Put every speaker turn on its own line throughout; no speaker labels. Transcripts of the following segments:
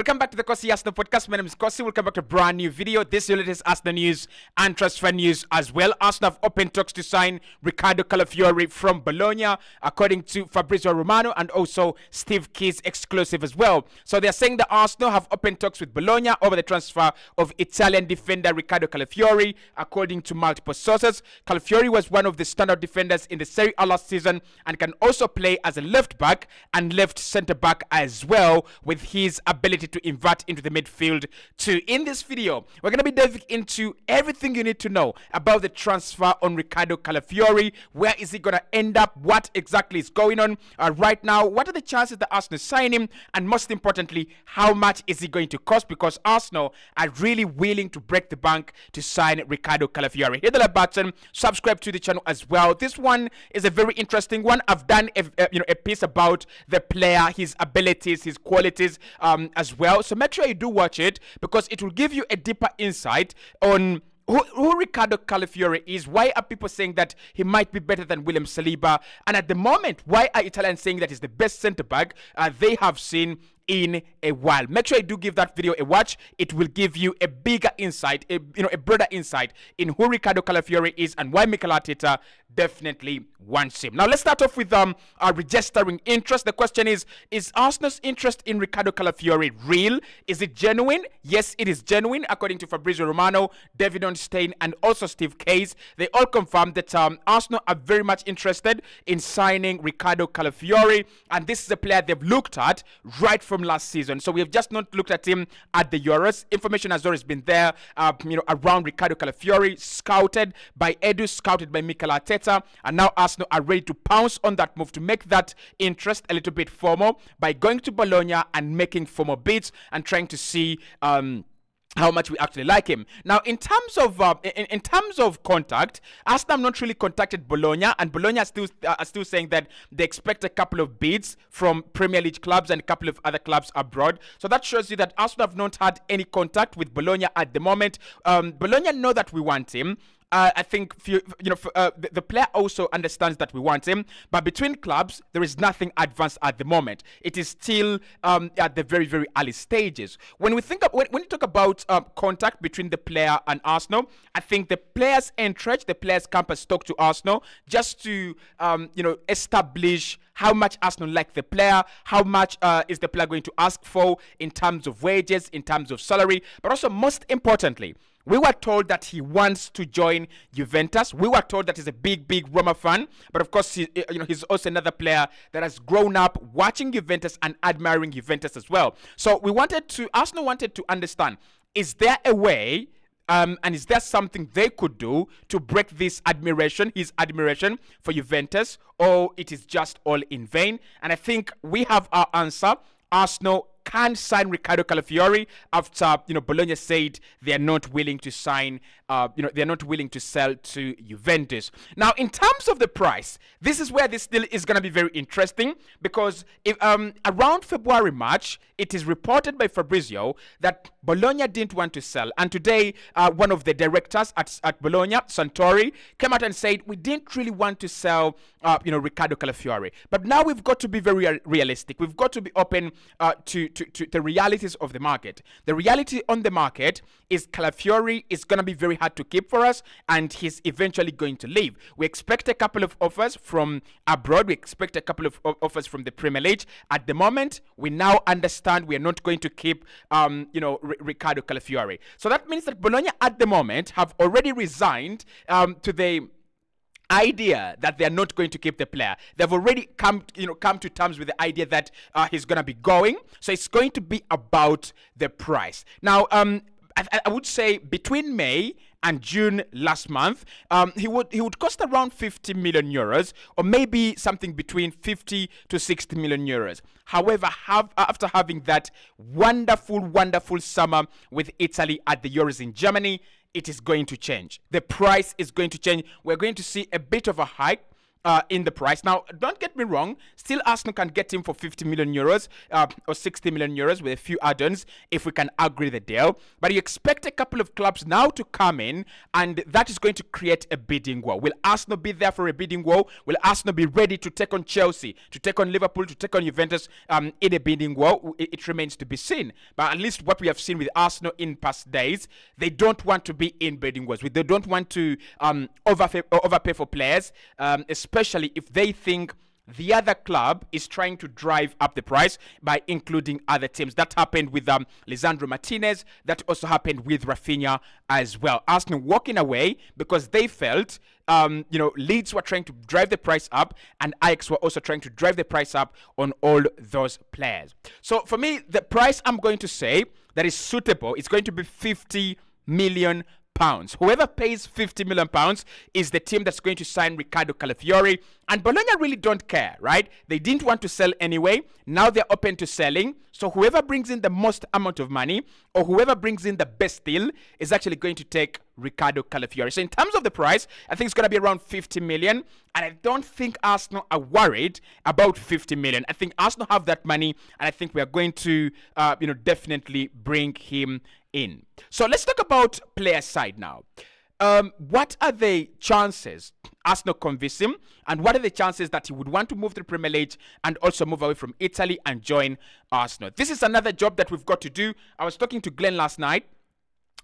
Welcome back to the Cossy podcast. My name is Cossy. Welcome back to a brand new video. This is your latest Arsenal news and transfer news as well. Arsenal have open talks to sign Riccardo Calafiori from Bologna, according to Fabrizio Romano and also Steve Keys exclusive as well. So they're saying that Arsenal have open talks with Bologna over the transfer of Italian defender Riccardo Calafiori, according to multiple sources. Calafiori was one of the standout defenders in the Serie A last season and can also play as a left back and left centre back as well, with his ability to invert into the midfield too. In this video, we're going to be diving into everything you need to know about the transfer on Riccardo Calafiori. Where is he going to end up? What exactly is going on right now? What are the chances that Arsenal sign him? And most importantly, how much is he going to cost? Because Arsenal are really willing to break the bank to sign Riccardo Calafiori. Hit the like button, subscribe to the channel as well. This one is a very interesting one. I've done a piece about the player, his abilities, his qualities as well. So make sure you do watch it, because it will give you a deeper insight on who Riccardo Calafiori is. Why are people saying that he might be better than William Saliba? And at the moment, why are Italians saying that he's the best centre-back they have seen in a while? Make sure you do give that video a watch. It will give you a bigger insight, a broader insight in who Riccardo Calafiori is and why Mikel Arteta definitely wants him. Now let's start off with our registering interest. The question is Arsenal's interest in Riccardo Calafiori real? Is it genuine? Yes, it is genuine, according to Fabrizio Romano, David Ornstein, and also Steve Keys. They all confirmed that Arsenal are very much interested in signing Riccardo Calafiori, and this is a player they've looked at right from last season. So we have just not looked at him at the Euros. Information has always been there, around Riccardo Calafiori, scouted by Edu, scouted by Mikel Arteta, and now Arsenal are ready to pounce on that move to make that interest a little bit formal by going to Bologna and making formal bids and trying to see how much we actually like him. Now, in terms of contact, Arsenal have not really contacted Bologna, and Bologna are still saying that they expect a couple of bids from Premier League clubs and a couple of other clubs abroad. So that shows you that Arsenal have not had any contact with Bologna at the moment. Bologna know that we want him. I think the player also understands that we want him, but between clubs there is nothing advanced at the moment. It is still at the very, very early stages. When we think when you talk about contact between the player and Arsenal, I think the players encourage the players' campus talk to Arsenal just to establish how much Arsenal like the player, how much is the player going to ask for in terms of wages, in terms of salary, but also most importantly, we were told that he wants to join Juventus. We were told that he's a big, big Roma fan. But of course, he's also another player that has grown up watching Juventus and admiring Juventus as well. So Arsenal wanted to understand, is there a way and is there something they could do to break this his admiration for Juventus, or it is just all in vain? And I think we have our answer. Arsenal can sign Riccardo Calafiori after Bologna said they are not willing to sign they're not willing to sell to Juventus. Now, in terms of the price, this is where this deal is going to be very interesting, because if around February, March, it is reported by Fabrizio that Bologna didn't want to sell, and today one of the directors at Bologna, Santori, came out and said we didn't really want to sell Riccardo Calafiori, but now we've got to be very realistic. We've got to be open to the realities of the market. The reality on the market is Calafiori is going to be very hard to keep for us, and he's eventually going to leave. We expect a couple of offers from abroad. We expect a couple of offers from the Premier League. At the moment, we now understand we are not going to keep Riccardo Calafiori. So that means that Bologna at the moment have already resigned to the idea that they are not going to keep the player. They've already come to terms with the idea that he's going to be going. So it's going to be about the price. Now, I would say between May and June last month, he would cost around 50 million euros, or maybe something between 50 to 60 million euros. However, after having that wonderful summer with Italy at the Euros in Germany, it is going to change. The price is going to change. We're going to see a bit of a hike in the price. Now, don't get me wrong, still Arsenal can get him for 50 million euros or 60 million euros with a few add-ons if we can agree the deal. But you expect a couple of clubs now to come in, and that is going to create a bidding war. Will Arsenal be there for a bidding war? Will Arsenal be ready to take on Chelsea, to take on Liverpool, to take on Juventus in a bidding war? It remains to be seen. But at least what we have seen with Arsenal in past days, they don't want to be in bidding wars. They don't want to overpay for players, especially if they think the other club is trying to drive up the price by including other teams. That happened with Lisandro Martinez. That also happened with Rafinha as well. Arsenal walking away because they felt Leeds were trying to drive the price up, and Ajax were also trying to drive the price up on all those players. So for me, the price I'm going to say that is suitable is going to be 50 million pounds. Whoever pays 50 million pounds is the team that's going to sign Ricardo Calafiori. And Bologna really don't care, right? They didn't want to sell anyway. Now they're open to selling. So whoever brings in the most amount of money, or whoever brings in the best deal, is actually going to take Ricardo Calafiori. So in terms of the price, I think it's going to be around 50 million. And I don't think Arsenal are worried about 50 million. I think Arsenal have that money, and I think we are going to, definitely bring him in. So let's talk about player side now. What are the chances Arsenal convince him, and what are the chances that he would want to move to the Premier League and also move away from Italy and join Arsenal? This is another job that we've got to do. I was talking to Glenn last night,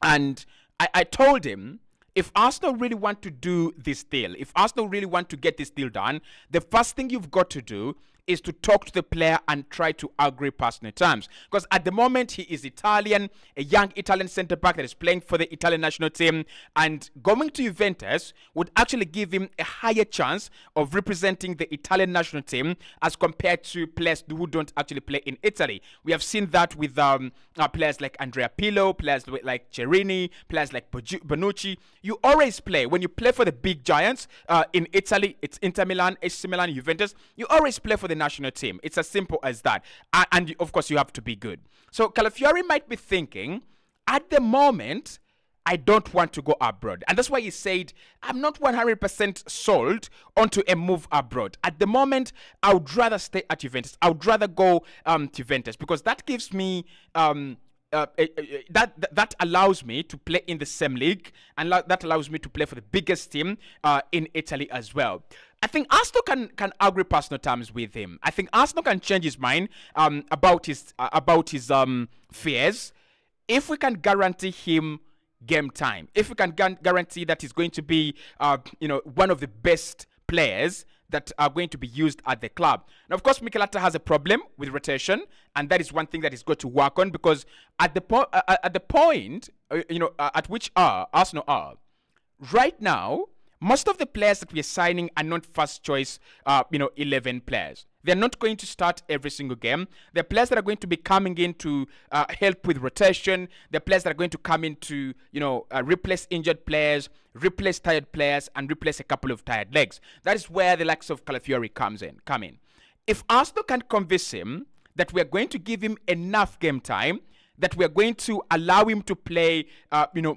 and I told him, if Arsenal really want to do this deal, if Arsenal really want to get this deal done, the first thing you've got to do is to talk to the player and try to agree personal terms. Because at the moment, he is Italian, a young Italian centre-back that is playing for the Italian national team, and going to Juventus would actually give him a higher chance of representing the Italian national team as compared to players who don't actually play in Italy. We have seen that with players like Andrea Pirlo, players like Cerini, players like Bonucci. You always play, when you play for the big giants in Italy, it's Inter Milan, AC Milan, Juventus, you always play for the national team. It's as simple as that. And of course, you have to be good. So Calafiori might be thinking, at the moment, I don't want to go abroad. And that's why he said, I'm not 100% sold onto a move abroad. At the moment, I would rather stay at Juventus. I would rather go to Juventus, because that gives me that allows me to play in the same league, and that allows me to play for the biggest team in Italy as well. I think Arsenal can agree personal terms with him. I think Arsenal can change his mind about his fears if we can guarantee him game time. If we can guarantee that he's going to be one of the best players that are going to be used at the club. Now, of course, Mikel Arteta has a problem with rotation, and that is one thing that he's got to work on, because at the point at which Arsenal are right now, most of the players that we are signing are not first choice 11 players. They're not going to start every single game. They're players that are going to be coming in to help with rotation. They're players that are going to come in to, replace injured players, replace tired players, and replace a couple of tired legs. That is where the likes of Calafiori come in. If Arsenal can convince him that we are going to give him enough game time, that we are going to allow him to play,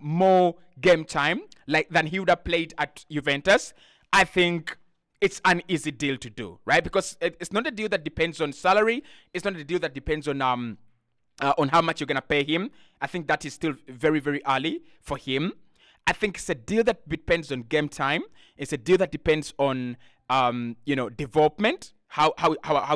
more game time than he would have played at Juventus, I think it's an easy deal to do, right? Because it's not a deal that depends on salary. It's not a deal that depends on how much you're gonna pay him. I think that is still very, very early for him. I think it's a deal that depends on game time. It's a deal that depends on development. How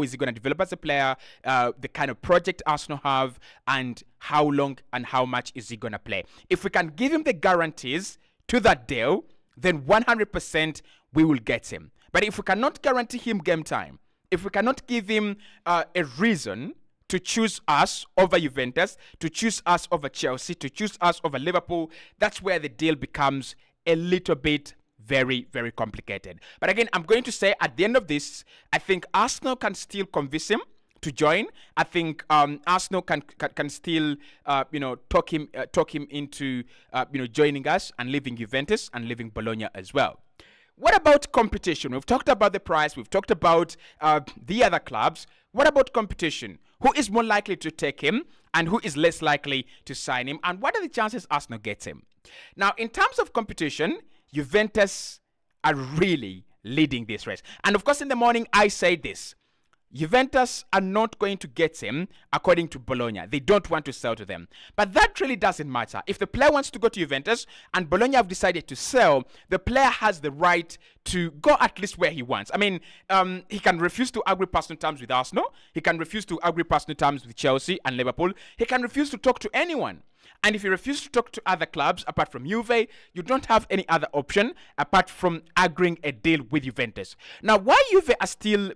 is he going to develop as a player, the kind of project Arsenal have, and how long and how much is he going to play. If we can give him the guarantees to that deal, then 100% we will get him. But if we cannot guarantee him game time, if we cannot give him a reason to choose us over Juventus, to choose us over Chelsea, to choose us over Liverpool, that's where the deal becomes a little bit very, very complicated. But again, I'm going to say at the end of this, I think Arsenal can still convince him to join. I think Arsenal can still talk him into joining us and leaving Juventus and leaving Bologna as well. What about competition? We've talked about the price. We've talked about the other clubs. What about competition? Who is more likely to take him and who is less likely to sign him? And what are the chances Arsenal gets him? Now, in terms of competition, Juventus are really, leading this race. And of course, in the morning, I said this. Juventus are not going to get him according to Bologna. They don't want to sell to them. But that really doesn't matter. If the player wants to go to Juventus and Bologna have decided to sell, the player has the right to go at least where he wants. I mean, he can refuse to agree personal terms with Arsenal. He can refuse to agree personal terms with Chelsea and Liverpool. He can refuse to talk to anyone. And if you refuse to talk to other clubs apart from Juve, you don't have any other option apart from agreeing a deal with Juventus. Now, why Juve are still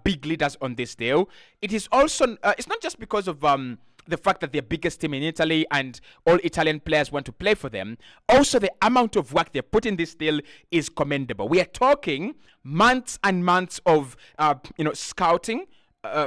big leaders on this deal, it is also, it's not just because of the fact that they're biggest team in Italy and all Italian players want to play for them. Also, the amount of work they put in this deal is commendable. We are talking months and months of, scouting,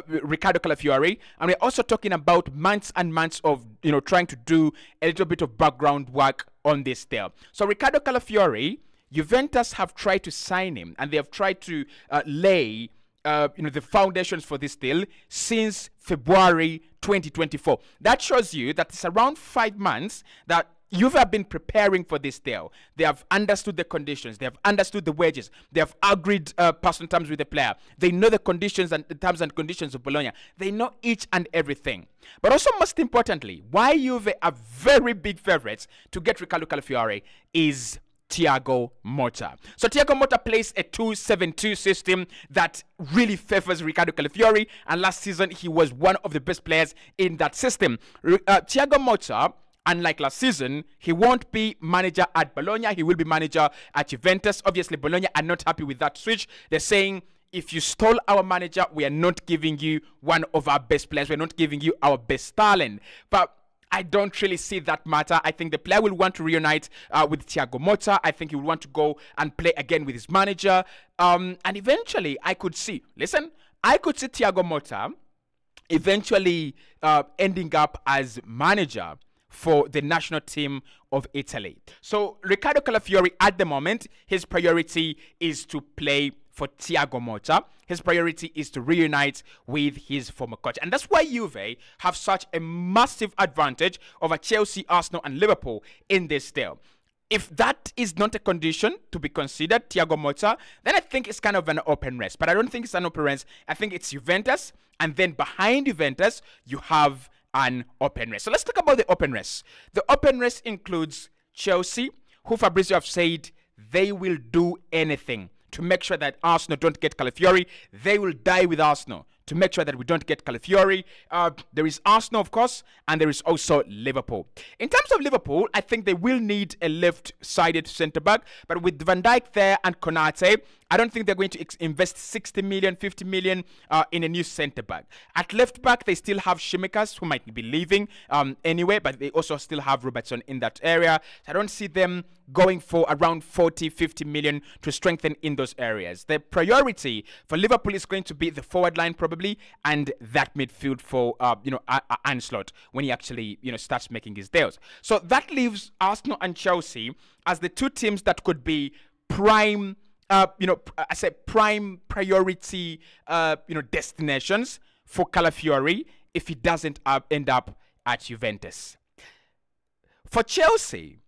Riccardo Calafiori, and we're also talking about months and months of trying to do a little bit of background work on this deal. So Riccardo Calafiori, Juventus have tried to sign him, and they have tried to lay the foundations for this deal since February 2024. That shows you that it's around 5 months that Juve have been preparing for this deal. They have understood the conditions. They have understood the wages. They have agreed personal terms with the player. They know the conditions and the terms and conditions of Bologna. They know each and everything. But also, most importantly, why Juve are very big favorites to get Riccardo Calafiori is Thiago Motta. So Thiago Motta plays a 2-7-2 system that really favors Riccardo Calafiori, and last season he was one of the best players in that system. Thiago Motta, unlike last season, he won't be manager at Bologna. He will be manager at Juventus. Obviously, Bologna are not happy with that switch. They're saying, if you stole our manager, we are not giving you one of our best players. We're not giving you our best talent. But I don't really see that matter. I think the player will want to reunite with Thiago Motta. I think he will want to go and play again with his manager. And eventually, I could see Thiago Motta eventually ending up as manager for the national team of Italy. So Riccardo Calafiori, at the moment, his priority is to play for Thiago Motta. His priority is to reunite with his former coach. And that's why Juve have such a massive advantage over Chelsea, Arsenal, and Liverpool in this deal. If that is not a condition to be considered, Thiago Motta, then I think it's kind of an open race. But I don't think it's an open race. I think it's Juventus. And then behind Juventus, you have an open race. So let's talk about the open race. The open race includes Chelsea, who Fabrizio have said they will do anything to make sure that Arsenal don't get Calafiori. They will die with Arsenal to make sure that we don't get Calafiori. There is Arsenal, of course, and there is also Liverpool. In terms of Liverpool, I think they will need a left-sided centre-back, but with Van Dijk there and Konate, I don't think they're going to invest 60 million, 50 million in a new centre-back. At left-back, they still have Shimikas, who might be leaving anyway, but they also still have Robertson in that area. So I don't see them going for around 40, 50 million to strengthen in those areas. The priority for Liverpool is going to be the forward line probably, and that midfield for, Ancelotti when he actually, starts making his deals. So that leaves Arsenal and Chelsea as the two teams that could be prime prime priority, destinations for Calafiori if he doesn't end up at Juventus. For Chelsea,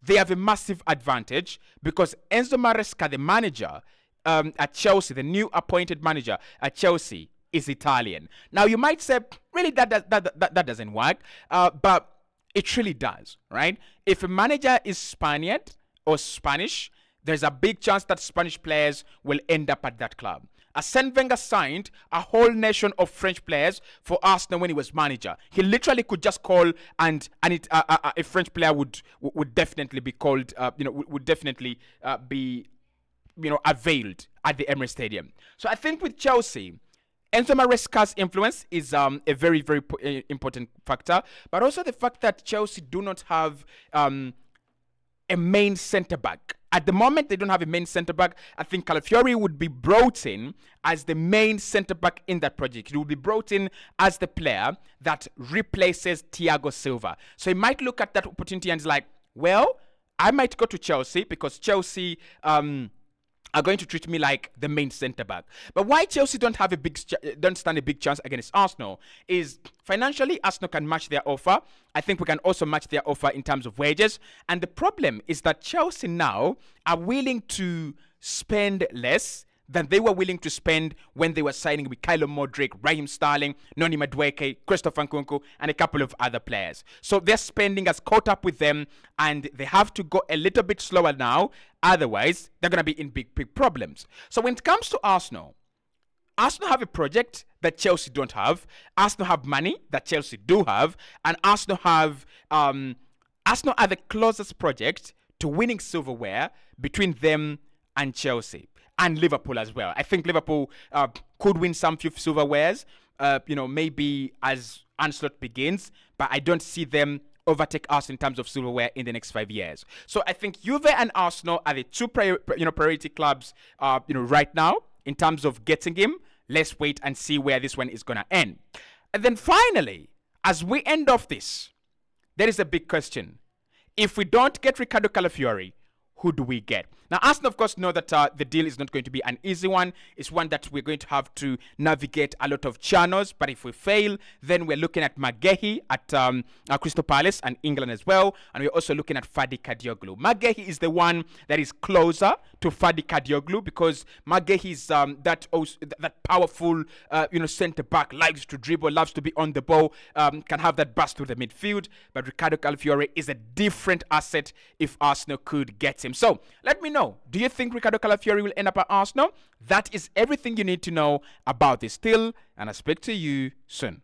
they have a massive advantage because Enzo Maresca, the manager at Chelsea, the new appointed manager at Chelsea, is Italian. Now, you might say, really, that doesn't work, but it really does, right? If a manager is Spaniard or Spanish, there's a big chance that Spanish players will end up at that club. Arsene Wenger signed a whole nation of French players for Arsenal when he was manager. He literally could just call and a French player would definitely be called, would definitely be, availed at the Emirates Stadium. So I think with Chelsea, Enzo Maresca's influence is a very, very important factor, but also the fact that Chelsea do not have a main centre-back. At the moment, they don't have a main centre-back. I think Calafiori would be brought in as the main centre-back in that project. He will be brought in as the player that replaces Thiago Silva. So he might look at that opportunity and is like, well, I might go to Chelsea because Chelsea are going to treat me like the main centre-back. But why Chelsea don't stand a big chance against Arsenal is financially, Arsenal can match their offer. I think we can also match their offer in terms of wages. And the problem is that Chelsea now are willing to spend less than they were willing to spend when they were signing with Kylo Modric, Raheem Sterling, Noni Madueke, Christopher Nkunku, and a couple of other players. So their spending has caught up with them, and they have to go a little bit slower now. Otherwise, they're going to be in big problems. So when it comes to Arsenal have a project that Chelsea don't have. Arsenal have money that Chelsea do have, and Arsenal are the closest project to winning silverware between them and Chelsea and Liverpool as well. I think Liverpool could win some few silverwares, maybe as Ancelotti begins, but I don't see them overtake us in terms of silverware in the next 5 years. So I think Juve and Arsenal are the two priority clubs right now in terms of getting him. Let's wait and see where this one is going to end. And then finally, as we end off this, there is a big question. If we don't get Ricardo Calafiori, who do we get? Now, Arsenal, of course, know that the deal is not going to be an easy one. It's one that we're going to have to navigate a lot of channels. But if we fail, then we're looking at Maguire at Crystal Palace and England as well. And we're also looking at Fadi Kadioglu. Maguire is the one that is closer to Fadi Kadioglu because Maguire is that powerful, centre-back, likes to dribble, loves to be on the ball, can have that burst through the midfield. But Ricardo Calafiori is a different asset if Arsenal could get him. So let me know. Do you think Ricardo Calafiori will end up at Arsenal? That is everything you need to know about this deal, and I'll speak to you soon.